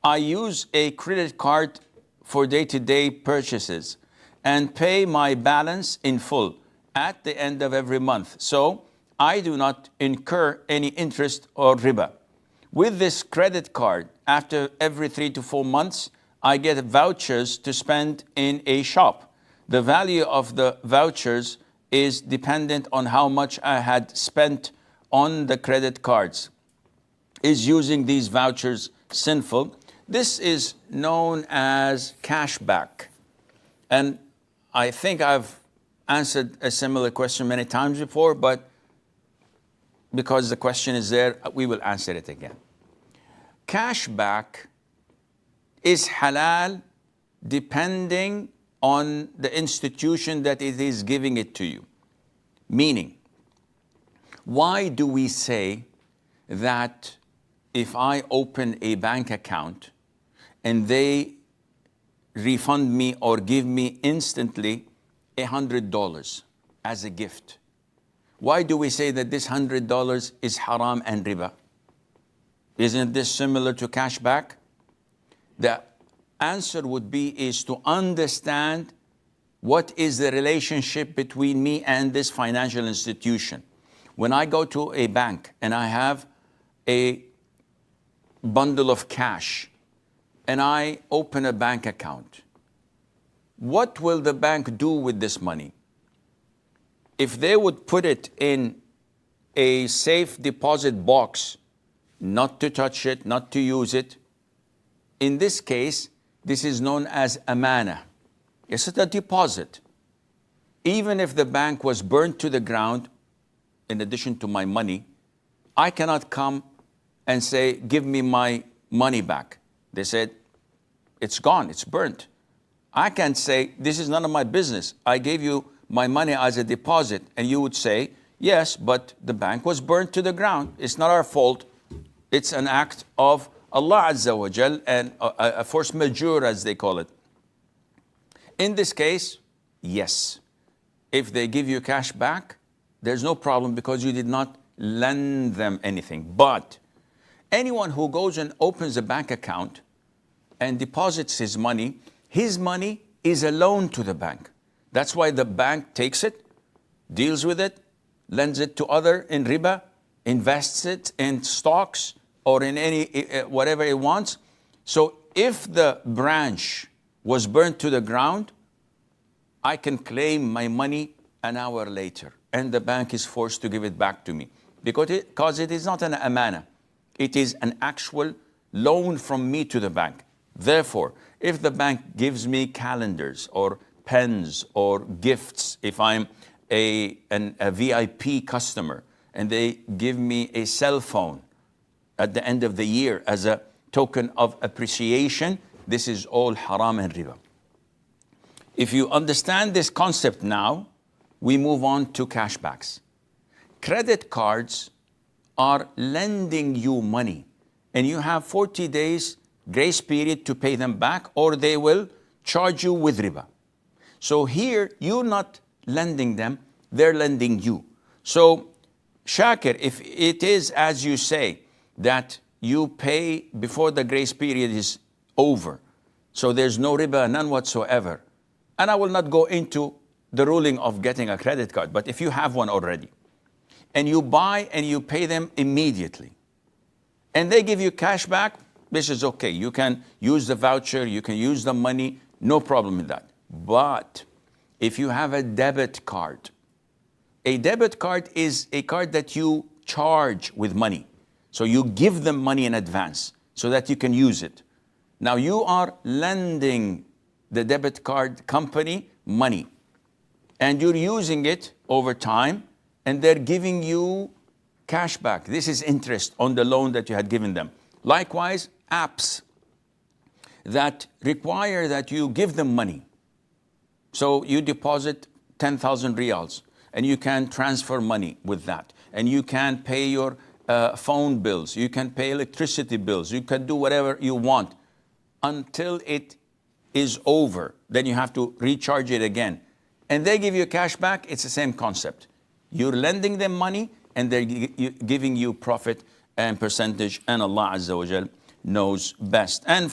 I use a credit card for day-to-day purchases and pay my balance in full at the end of every month. So I do not incur any interest or riba. With this credit card, after every 3 to 4 months, I get vouchers to spend in a shop. The value of the vouchers is dependent on how much I had spent on the credit cards. Is using these vouchers sinful? This is known as cashback. And I think I've answered a similar question many times before, but because the question is there, we will answer it again. Cashback is halal depending on the institution that it is giving it to you. Meaning, why do we say that if I open a bank account and they refund me or give me instantly $100 as a gift, why do we say that this $100 is haram and riba? Isn't this similar to cashback? The answer would be is to understand what is the relationship between me and this financial institution. When I go to a bank and I have a bundle of cash and I open a bank account, what will the bank do with this money? If they would put it in a safe deposit box, not to touch it, not to use it, in this case, this is known as amana. It's a deposit. Even if the bank was burned to the ground, in addition to my money, I cannot come and say, give me my money back. They said, it's gone, it's burnt. I can't say, this is none of my business. I gave you my money as a deposit. And you would say, yes, but the bank was burnt to the ground. It's not our fault. It's an act of Allah Azza wa Jal and a force majeure, as they call it. In this case, yes. If they give you cash back, there's no problem because you did not lend them anything. But anyone who goes and opens a bank account and deposits his money is a loan to the bank. That's why the bank takes it, deals with it, lends it to other in riba, invests it in stocks or in any whatever it wants. So if the branch was burnt to the ground, I can claim my money an hour later, and the bank is forced to give it back to me because it is not an amana. It is an actual loan from me to the bank. Therefore, if the bank gives me calendars or pens or gifts, if I'm a VIP customer and they give me a cell phone at the end of the year as a token of appreciation, this is all haram and riba. If you understand this concept now, we move on to cashbacks. Credit cards are lending you money and you have 40 days grace period to pay them back or they will charge you with riba. So here, you're not lending them, they're lending you. So, Shakir, if it is as you say, that you pay before the grace period is over, so there's no riba, none whatsoever. And I will not go into the ruling of getting a credit card, but if you have one already, and you buy and you pay them immediately, and they give you cash back, this is okay. You can use the voucher, you can use the money, no problem in that. But if you have a debit card is a card that you charge with money. So you give them money in advance so that you can use it. Now you are lending the debit card company money and you're using it over time and they're giving you cash back. This is interest on the loan that you had given them. Likewise, apps that require that you give them money. So you deposit 10,000 riyals and you can transfer money with that. And you can pay your phone bills, you can pay electricity bills, you can do whatever you want until it is over. Then you have to recharge it again. And they give you cash back, it's the same concept. You're lending them money and they're giving you profit and percentage, and Allah Azza wa Jal knows best. And